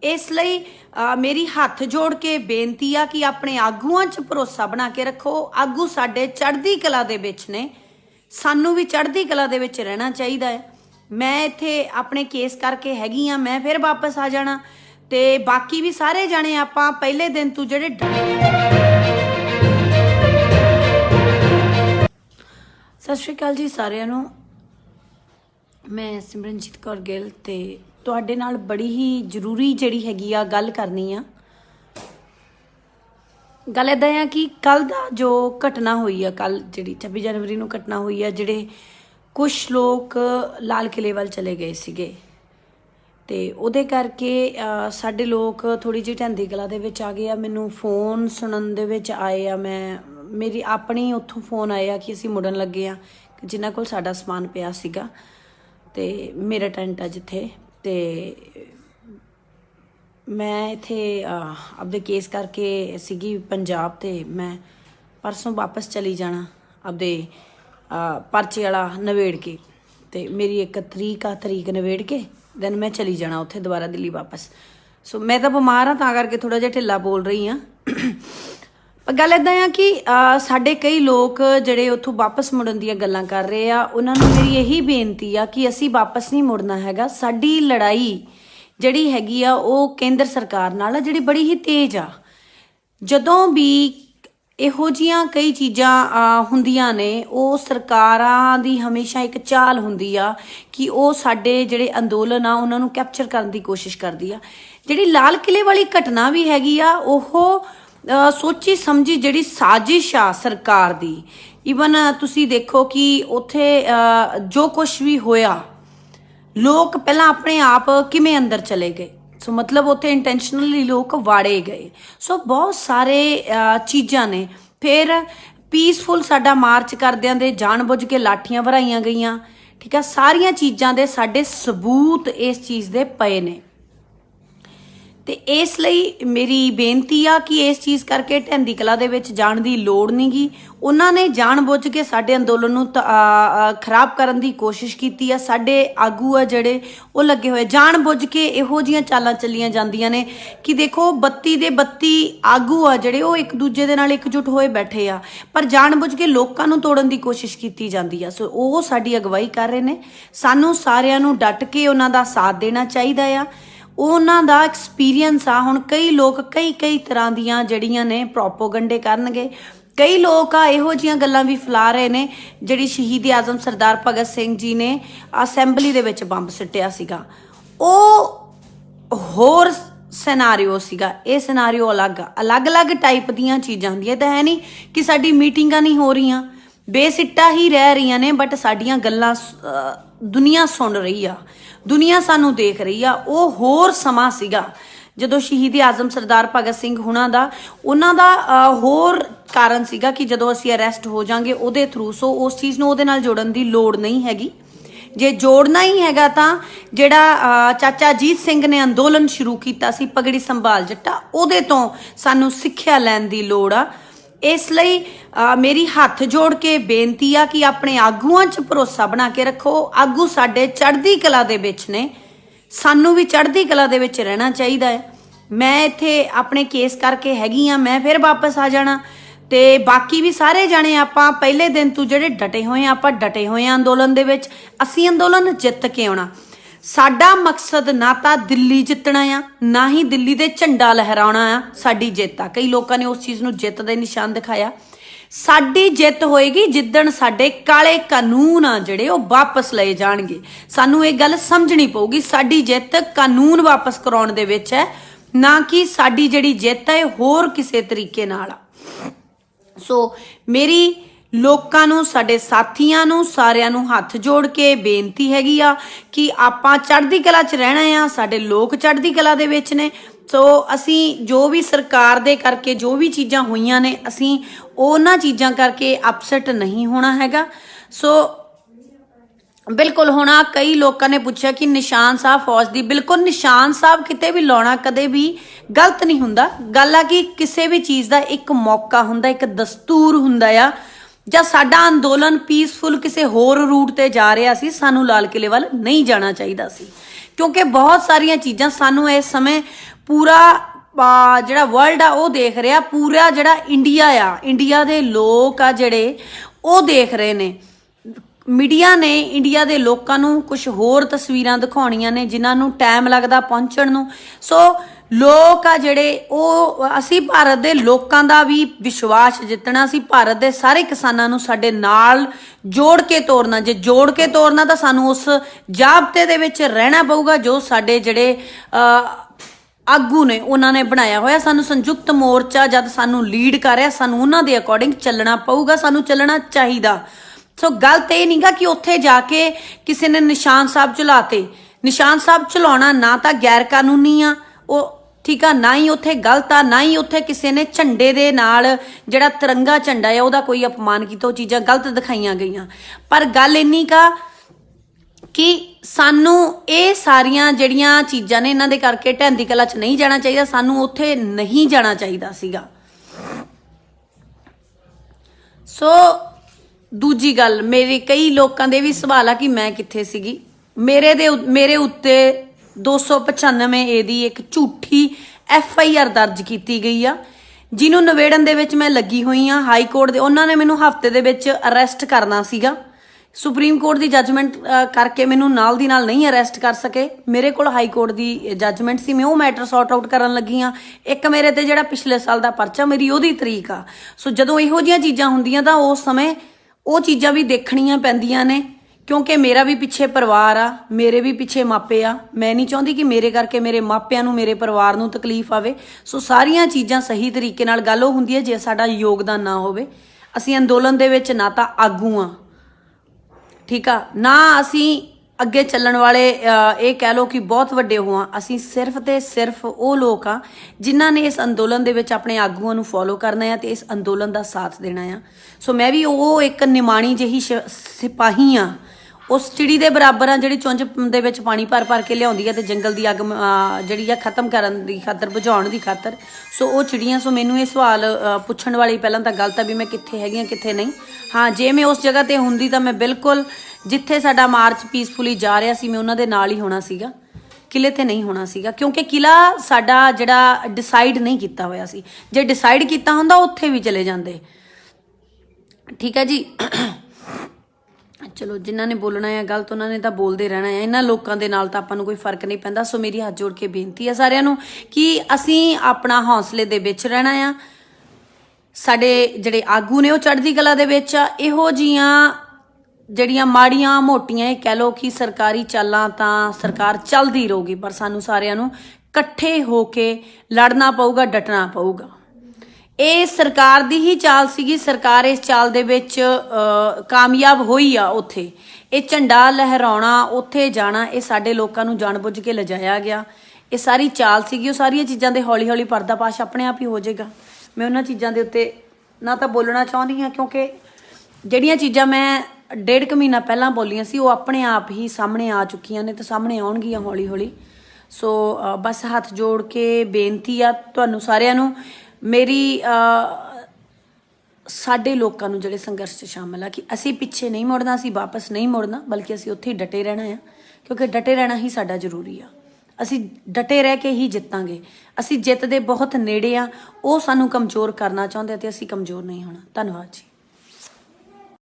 इसलिए मेरी हथ जोड़ के बेनती आ कि अपने आगूआं च भरोसा बना के रखो। आगू साडे चढ़दी कला दे विच ने, सानू भी चढ़दी कला दे विच रहना चाहिए है। मैं इत्थे अपने केस करके हैगी हाँ, मैं फिर वापस आ जाना ते बाकी भी सारे जाने आपां पहले दिन तू जेडे सत श्री अकाल जी सारिਆਂ ਨੂੰ। मैं सिमरनजीत कौर गिल ते तुहाडे नाल बड़ी ही जरूरी जिहड़ी हैगी आ गल करनी आ। गल इदां आ कि कल दा जो घटना हुई है, कल जिहड़ी 26 जनवरी नूं घटना हुई है, जिहड़े कुछ लोग लाल किले वाल चले गए सीगे ते उहदे करके साडे लोग थोड़ी जी ढैंदी कला दे विच आ गए आ। मैनूं फोन सुनन दे विच आए आ, मैं मेरी अपनी उत्थों फोन आया कि असीं मुड़न लगे आ, जिन्हां कोल साडा समान पिया सीगा ते मेरा टेंट आ जिथे ते मैं इत्थे आपदे केस करके सीगी पंजाब ते मैं परसों वापस चली जाना आपदे परचे वाला नवेड़ के ते मेरी एक तरीक नवेड़ के दैन मैं चली जाना उत्थे दोबारा दिल्ली वापस। सो मैं तो बीमार हाँ, तां करके थोड़ा जिहा ढिल्ला बोल रही हाँ। गल इदां आ कि साडे कई लोग जिहड़े उत्थों वापस मुड़न दीयां गल्लां कर रहे आ, उन्हां नूं मेरी यही बेनती आ कि असीं वापस नहीं मुड़ना हैगा। साडी लड़ाई जिहड़ी हैगी आ वो केंद्र सरकार नाल आ, जिहड़ी बड़ी ही तेज आ। जदों भी इहो जिहियां कई चीज़ां हुंदियां ने, वो सरकारां दी हमेशा एक चाल हुंदी आ कि वो साडे जिहड़े अंदोलन आ उन्हां नूं कैप्चर करन दी कोशिश करदी आ। जिहड़ी लाल किले वाली घटना भी हैगी आ, ओहो सोची समझी जिहड़ी साजिश आ सरकार दी। ईवन तुसी देखो कि उत्थे जो कुछ भी होया, लोग पहला अपने आप किमें अंदर चले गए। सो मतलब उत्थे इंटेंशनली लोग वाड़े गए। सो बहुत सारे चीज़ां ने। फिर पीसफुल साडा मार्च करदियां दे जान बुझ के लाठियां भराइयां गईयां, ठीक है। सारियां चीज़ां दे साडे सबूत इस चीज़ दे पए ने ते इसलिए मेरी बेनती आ कि इस चीज़ करके ढैंदी कला दे विच जाण दी लोड़ नहीं गी। उन्होंने जान बुझ के साडे अंदोलन नूं खराब करन दी कोशिश कीती आ। साडे आगू आ जिहड़े वो लगे हुए जान बुझ के इहो जिहियां चालां चलियां जांदियां ने कि देखो 32 दे 32 आगू आ जिहड़े वो एक दूजे दे नाल एकजुट होए बैठे आ, पर जान बुझ के लोकां नूं तोड़न दी कोशिश कीती जांदी आ। सो वो साडी अगवाई कर रहे ने। सानूं सारिआं नूं डट के उन्हां दा साथ देना चाहीदा आ। उन्हां दा एक्सपीरियंस आ। हुण कई लोग कई तरह दियां जड़ियां ने प्रोपोगंडे करनगे। कई लोग इहो जिहियां गल्लां भी फैला रहे ने, जिहड़ी शहीद आजम सरदार भगत सिंह जी ने असैंबली दे विच बंब सिੱਟਿਆ सीगा, ਉਹ होर सिनारियो सीगा। ये सिनारियो अलग टाइप दियां चीज़ां हुंदियां। तां है नहीं कि साडी मीटिंगां नहीं हो रही, बेसिट्टा ही रह रही ने, बट साडियां गल्लां दुनिया सुन रही आ, दुनिया सानू देख रही आ। वो होर समा सीगा जदों शहीद आजम सरदार भगत सिंह हुणां दा, उन्हां दा होर कारण सीगा कि जदों असीं अरैसट हो जांगे उहदे थ्रू। सो उस चीज़ नूं उहदे नाल जोड़न दी लोड़ नहीं हैगी। जे जोड़ना ही हैगा तां जिहड़ा चाचा अजीत सिंह ने अंदोलन शुरू कीता सी पगड़ी संभाल जट्टा, उहदे तों सानू सिੱਖਿਆ लैण दी लोड़ आ। इसलिए मेरी हथ जोड़ के बेनती आ कि अपने आगूआं च भरोसा बना के रखो। आगू साडे चढ़दी कला दे विच ने, सानू भी चढ़दी कला दे विच रहना चाहिए है। मैं इत्थे अपने केस करके हैगी हाँ, मैं फिर वापस आ जाना ते बाकी भी सारे जाने आपां पहले दिन तू जिहड़े डटे होए आपां डटे होए अंदोलन दे विच। असीं अंदोलन जित के आउणा। साडा मकसद ना तां दिल्ली जितना आ, ना ही दिल्ली दे झंडा लहराउणा आ। साडी जित आ। कई लोगों ने उस चीज़ नूं जित दे निशान दिखाया। साडी जित होएगी जिद्दण साडे काले कानून आ जिहड़े वो वापस लए जाणगे। सानू ये गल समझनी पऊगी, साडी जित कानून वापस कराउण दे विच है, ना कि साडी जिहड़ी जित है होर किसे तरीके नाल आ। सो मेरी लोकां नूं साडे साथियां नूं सारिआं नूं हथ जोड़ के बेनती हैगी आ कि आपां चढ़दी कला च रहना आ। साडे लोग चढ़दी कला दे विच ने। सो असी जो भी सरकार दे करके जो भी चीज़ां होईयां ने, असी उन्हां चीज़ां करके अपसैट नहीं होना हैगा। सो बिल्कुल होना। कई लोगों ने पूछा कि निशान साहब फौज दी, बिल्कुल निशान साहब किते भी लाउणा कदे भी गलत नहीं हुंदा। गल आ कि किसी भी चीज़ का एक मौका हुंदा, एक दस्तूर हुंदा आ। ਜਾਂ ਸਾਡਾ ਅੰਦੋਲਨ ਪੀਸਫੁਲ ਕਿਸੇ ਹੋਰ ਰੂਟ ਤੇ ਜਾ ਰਿਹਾ ਸੀ, ਸਾਨੂੰ ਲਾਲ ਕਿਲੇ ਵੱਲ ਨਹੀਂ ਜਾਣਾ ਚਾਹੀਦਾ ਸੀ। क्योंकि बहुत सारिया चीज़ां सानू इस समय पूरा ਜਿਹੜਾ ਵਰਲਡ ਆ ਉਹ ਦੇਖ ਰਿਹਾ, ਪੂਰਾ ਜਿਹੜਾ ਇੰਡੀਆ ਆ, ਇੰਡੀਆ ਦੇ ਲੋਕ ਆ ਜਿਹੜੇ ਉਹ ਦੇਖ ਰਹੇ ਨੇ। ਮੀਡੀਆ ਨੇ ਇੰਡੀਆ ਦੇ ਲੋਕਾਂ ਨੂੰ ਕੁਝ ਹੋਰ ਤਸਵੀਰਾਂ ਦਿਖਾਉਣੀਆਂ ਨੇ ਜਿਨ੍ਹਾਂ ਨੂੰ ਟਾਈਮ ਲੱਗਦਾ ਪਹੁੰਚਣ ਨੂੰ। ਸੋ ਲੋਕ ਆ ਜਿਹੜੇ ਉਹ, ਅਸੀਂ ਭਾਰਤ ਦੇ ਲੋਕਾਂ ਦਾ ਵੀ ਵਿਸ਼ਵਾਸ ਜਿੱਤਣਾ, ਅਸੀਂ ਭਾਰਤ ਦੇ ਸਾਰੇ ਕਿਸਾਨਾਂ ਨੂੰ ਸਾਡੇ ਨਾਲ ਜੋੜ ਕੇ ਤੋਰਨਾ। ਜੇ ਜੋੜ ਕੇ ਤੋਰਨਾ ਤਾਂ ਸਾਨੂੰ ਉਸ ਜਾਬਤੇ ਦੇ ਵਿੱਚ ਰਹਿਣਾ ਪਊਗਾ ਜੋ ਸਾਡੇ ਜਿਹੜੇ ਆਗੂ ਨੇ ਉਹਨਾਂ ਨੇ ਬਣਾਇਆ ਹੋਇਆ। ਸਾਨੂੰ ਸੰਯੁਕਤ ਮੋਰਚਾ ਜਦ ਸਾਨੂੰ ਲੀਡ ਕਰ ਰਿਹਾ, ਸਾਨੂੰ ਉਹਨਾਂ ਦੇ ਅਕੋਰਡਿੰਗ ਚੱਲਣਾ ਪਊਗਾ, ਸਾਨੂੰ ਚੱਲਣਾ ਚਾਹੀਦਾ। ਸੋ ਗਲਤ ਇਹ ਨਹੀਂਗਾ ਕਿ ਉੱਥੇ ਜਾ ਕੇ ਕਿਸੇ ਨੇ ਨਿਸ਼ਾਨ ਸਾਹਿਬ ਚਲਾਤੇ। ਨਿਸ਼ਾਨ ਸਾਹਿਬ ਚਲਾਉਣਾ ਨਾ ਤਾਂ ਗੈਰ ਕਾਨੂੰਨੀ ਆ ਉਹ, ਠੀਕ ਆ, ਨਾ ਹੀ ਉੱਥੇ ਗਲਤ ਆ, ਨਾ ਹੀ ਉੱਥੇ ਕਿਸੇ ਨੇ ਝੰਡੇ ਦੇ ਨਾਲ ਜਿਹੜਾ ਤਿਰੰਗਾ ਝੰਡਾ ਆ ਉਹਦਾ ਕੋਈ ਅਪਮਾਨ ਕੀਤਾ। ਉਹ ਚੀਜ਼ਾਂ ਗਲਤ ਦਿਖਾਈਆਂ ਗਈਆਂ। ਪਰ ਗੱਲ ਇੰਨੀ ਕਾ ਕਿ ਸਾਨੂੰ ਇਹ ਸਾਰੀਆਂ ਜਿਹੜੀਆਂ ਚੀਜ਼ਾਂ ਨੇ ਇਹਨਾਂ ਦੇ ਕਰਕੇ ਢਹਿੰਦੀ ਕਲਾ 'ਚ ਨਹੀਂ ਜਾਣਾ ਚਾਹੀਦਾ, ਸਾਨੂੰ ਉੱਥੇ ਨਹੀਂ ਜਾਣਾ ਚਾਹੀਦਾ ਸੀਗਾ। ਸੋ ਦੂਜੀ ਗੱਲ, ਮੇਰੇ ਕਈ ਲੋਕਾਂ ਦੇ ਵੀ ਸਵਾਲ ਆ ਕਿ ਮੈਂ ਕਿੱਥੇ ਸੀਗੀ। ਮੇਰੇ ਉੱਤੇ 295 ਏ ਦੀ ਇੱਕ ਝੂਠੀ FIR ਦਰਜ ਕੀਤੀ ਗਈ ਆ ਜਿਹਨੂੰ ਨਿਬੇੜਨ ਦੇ ਵਿੱਚ ਮੈਂ ਲੱਗੀ ਹੋਈ ਆ। ਹਾਈ ਕੋਰਟ ਦੇ ਉਹਨਾਂ ਨੇ ਮੈਨੂੰ ਹਫ਼ਤੇ ਦੇ ਵਿੱਚ ਅਰੈਸਟ ਕਰਨਾ ਸੀਗਾ। ਸੁਪਰੀਮ ਕੋਰਟ ਦੀ ਜੱਜਮੈਂਟ ਕਰਕੇ ਮੈਨੂੰ ਨਾਲ ਦੀ ਨਾਲ ਨਹੀਂ ਅਰੈਸਟ ਕਰ ਸਕੇ। ਮੇਰੇ ਕੋਲ ਹਾਈ ਕੋਰਟ ਦੀ ਜੱਜਮੈਂਟ ਸੀ, ਮੈਂ ਉਹ ਮੈਟਰ ਸੌਰਟ ਆਊਟ ਕਰਨ ਲੱਗੀ ਆ। ਇੱਕ ਮੇਰੇ ਤੇ ਜਿਹੜਾ ਪਿਛਲੇ ਸਾਲ ਦਾ ਪਰਚਾ, ਮੇਰੀ ਉਹਦੀ ਤਰੀਕ ਆ। ਸੋ ਜਦੋਂ ਇਹੋ ਜਿਹੀਆਂ ਚੀਜ਼ਾਂ ਹੁੰਦੀਆਂ ਤਾਂ ਉਸ ਸਮੇਂ ਉਹ ਚੀਜ਼ਾਂ ਵੀ ਦੇਖਣੀਆਂ ਪੈਂਦੀਆਂ ਨੇ ਕਿਉਂਕਿ ਮੇਰਾ ਵੀ ਪਿੱਛੇ ਪਰਿਵਾਰ ਆ, ਮੇਰੇ ਵੀ ਪਿੱਛੇ ਮਾਪੇ ਆ। ਮੈਂ ਨਹੀਂ ਚਾਹੁੰਦੀ ਕਿ ਮੇਰੇ ਕਰਕੇ ਮੇਰੇ ਮਾਪਿਆਂ ਨੂੰ, ਮੇਰੇ ਪਰਿਵਾਰ ਨੂੰ ਤਕਲੀਫ ਆਵੇ। ਸੋ ਸਾਰੀਆਂ ਚੀਜ਼ਾਂ ਸਹੀ ਤਰੀਕੇ ਨਾਲ ਗੱਲ ਉਹ ਹੁੰਦੀ ਹੈ ਜੇ ਸਾਡਾ ਯੋਗਦਾਨ ਨਾ ਹੋਵੇ। ਅਸੀਂ ਅੰਦੋਲਨ ਦੇ ਵਿੱਚ ਨਾ ਤਾਂ ਆਗੂ ਆ, ਠੀਕ ਆ, ਨਾ ਅਸੀਂ ਅੱਗੇ ਚੱਲਣ ਵਾਲੇ ਇਹ ਕਹਿ ਲਓ ਕਿ ਬਹੁਤ ਵੱਡੇ ਹੋਆ। ਅਸੀਂ ਸਿਰਫ ਤੇ ਸਿਰਫ ਉਹ ਲੋਕ ਆ ਜਿਨ੍ਹਾਂ ਨੇ ਇਸ ਅੰਦੋਲਨ ਦੇ ਵਿੱਚ ਆਪਣੇ ਆਗੂਆਂ ਨੂੰ ਫੋਲੋ ਕਰਨਾ ਆ ਤੇ ਇਸ ਅੰਦੋਲਨ ਦਾ ਸਾਥ ਦੇਣਾ ਆ। ਸੋ ਮੈਂ ਵੀ ਉਹ ਇੱਕ ਨਿਮਾਣੀ ਜਿਹੀ ਸਿਪਾਹੀ ਆ, ਉਸ ਚਿੜੀ ਦੇ ਬਰਾਬਰ ਆ ਜਿਹੜੀ ਚੁੰਝ ਦੇ ਵਿੱਚ ਪਾਣੀ ਭਰ ਭਰ ਕੇ ਲਿਆਉਂਦੀ ਆ ਤੇ ਜੰਗਲ ਦੀ ਅੱਗ ਜਿਹੜੀ ਆ ਖਤਮ ਕਰਨ ਦੀ ਖਾਤਰ, ਬੁਝਾਉਣ ਦੀ ਖਾਤਰ। ਸੋ ਉਹ ਚਿੜੀਆਂ। ਸੋ ਮੈਨੂੰ ਇਹ ਸਵਾਲ ਪੁੱਛਣ ਵਾਲੀ ਪਹਿਲਾਂ ਤਾਂ ਗਲਤ ਆ ਵੀ ਮੈਂ ਕਿੱਥੇ ਹੈਗੀ ਆ ਕਿੱਥੇ ਨਹੀਂ। ਹਾਂ, ਜੇ ਮੈਂ ਉਸ ਜਗ੍ਹਾ ਤੇ ਹੁੰਦੀ ਤਾਂ ਮੈਂ ਬਿਲਕੁਲ ਜਿੱਥੇ ਸਾਡਾ ਮਾਰਚ ਪੀਸਫੁਲੀ ਜਾ ਰਿਹਾ ਸੀ ਮੈਂ ਉਹਨਾਂ ਦੇ ਨਾਲ ਹੀ ਹੋਣਾ ਸੀਗਾ, ਕਿਲੇ ਤੇ ਨਹੀਂ ਹੋਣਾ ਸੀਗਾ ਕਿਉਂਕਿ ਕਿਲਾ ਸਾਡਾ ਜਿਹੜਾ ਡਿਸਾਈਡ ਨਹੀਂ ਕੀਤਾ ਹੋਇਆ ਸੀ। ਜੇ ਡਿਸਾਈਡ ਕੀਤਾ ਹੁੰਦਾ ਉੱਥੇ ਵੀ ਚਲੇ ਜਾਂਦੇ, ਠੀਕ ਹੈ ਜੀ। ਚਲੋ ਜਿਨ੍ਹਾਂ ਨੇ ਬੋਲਣਾ ਹੈ ਗਲਤ ਉਹਨਾਂ ਨੇ ਤਾਂ ਬੋਲਦੇ ਰਹਿਣਾ ਹੈ, ਇਹਨਾਂ ਲੋਕਾਂ ਦੇ ਨਾਲ ਤਾਂ ਆਪਾਂ ਨੂੰ ਕੋਈ ਫਰਕ ਨਹੀਂ ਪੈਂਦਾ। ਸੋ ਮੇਰੀ ਹੱਥ ਜੋੜ ਕੇ ਬੇਨਤੀ ਹੈ ਸਾਰਿਆਂ ਨੂੰ ਕਿ ਅਸੀਂ ਆਪਣਾ ਹੌਸਲੇ ਦੇ ਵਿੱਚ ਰਹਿਣਾ ਆ। ਸਾਡੇ ਜਿਹੜੇ ਆਗੂ ਨੇ ਉਹ ਚੜ੍ਹਦੀ ਕਲਾ ਦੇ ਵਿੱਚ ਆ। ਇਹੋ ਜੀਆਂ ਜਿਹੜੀਆਂ ਮਾੜੀਆਂ ਮੋਟੀਆਂ ਇਹ ਕਹਿ ਲਓ ਕਿ ਸਰਕਾਰੀ ਚਾਲਾਂ ਤਾਂ ਸਰਕਾਰ ਚੱਲਦੀ ਰਹੂਗੀ, ਪਰ ਸਾਨੂੰ ਸਾਰਿਆਂ ਨੂੰ ਇਕੱਠੇ ਹੋ ਕੇ ਲੜਨਾ ਪਊਗਾ, ਡਟਣਾ ਪਊਗਾ। ਇਹ ਸਰਕਾਰ ਦੀ ਹੀ ਚਾਲ ਸੀਗੀ, ਸਰਕਾਰ ਇਸ ਚਾਲ ਦੇ ਵਿੱਚ ਕਾਮਯਾਬ ਹੋਈ ਆ। ਉੱਥੇ ਇਹ ਝੰਡਾ ਲਹਿਰਾਉਣਾ, ਉੱਥੇ ਜਾਣਾ, ਇਹ ਸਾਡੇ ਲੋਕਾਂ ਨੂੰ ਜਾਣਬੁੱਝ ਕੇ ਲਿਜਾਇਆ ਗਿਆ। ਇਹ ਸਾਰੀ ਚਾਲ ਸੀਗੀ। ਉਹ ਸਾਰੀਆਂ ਚੀਜ਼ਾਂ ਦੇ ਹੌਲੀ ਹੌਲੀ ਪਰਦਾਫਾਸ਼ ਆਪਣੇ ਆਪ ਹੀ ਹੋ ਜਾਏਗਾ। ਮੈਂ ਉਹਨਾਂ ਚੀਜ਼ਾਂ ਦੇ ਉੱਤੇ ਨਾ ਤਾਂ ਬੋਲਣਾ ਚਾਹੁੰਦੀ ਹਾਂ ਕਿਉਂਕਿ ਜਿਹੜੀਆਂ ਚੀਜ਼ਾਂ ਮੈਂ 1.5 ਮਹੀਨਾ ਪਹਿਲਾਂ ਬੋਲੀਆਂ ਸੀ ਉਹ ਆਪਣੇ ਆਪ ਹੀ ਸਾਹਮਣੇ ਆ ਚੁੱਕੀਆਂ ਨੇ ਤੇ ਸਾਹਮਣੇ ਆਉਣਗੀਆਂ ਹੌਲੀ ਹੌਲੀ। ਸੋ ਬਸ ਹੱਥ ਜੋੜ ਕੇ ਬੇਨਤੀ ਆ ਤੁਹਾਨੂੰ ਸਾਰਿਆਂ ਨੂੰ ਮੇਰੀ, ਸਾਡੇ ਲੋਕਾਂ ਨੂੰ ਜਿਹੜੇ ਸੰਘਰਸ਼ 'ਚ ਸ਼ਾਮਲ ਆ ਕਿ ਅਸੀਂ ਪਿੱਛੇ ਨਹੀਂ ਮੁੜਨਾ, ਅਸੀਂ ਵਾਪਸ ਨਹੀਂ ਮੁੜਨਾ, ਬਲਕਿ ਅਸੀਂ ਉੱਥੇ ਹੀ ਡਟੇ ਰਹਿਣਾ ਆ ਕਿਉਂਕਿ ਡਟੇ ਰਹਿਣਾ ਹੀ ਸਾਡਾ ਜ਼ਰੂਰੀ ਆ। ਅਸੀਂ ਡਟੇ ਰਹਿ ਕੇ ਹੀ ਜਿੱਤਾਂਗੇ। ਅਸੀਂ ਜਿੱਤ ਦੇ ਬਹੁਤ ਨੇੜੇ ਆ। ਉਹ ਸਾਨੂੰ ਕਮਜ਼ੋਰ ਕਰਨਾ ਚਾਹੁੰਦੇ ਤੇ ਅਸੀਂ ਕਮਜ਼ੋਰ ਨਹੀਂ ਹੋਣਾ। ਧੰਨਵਾਦ ਜੀ।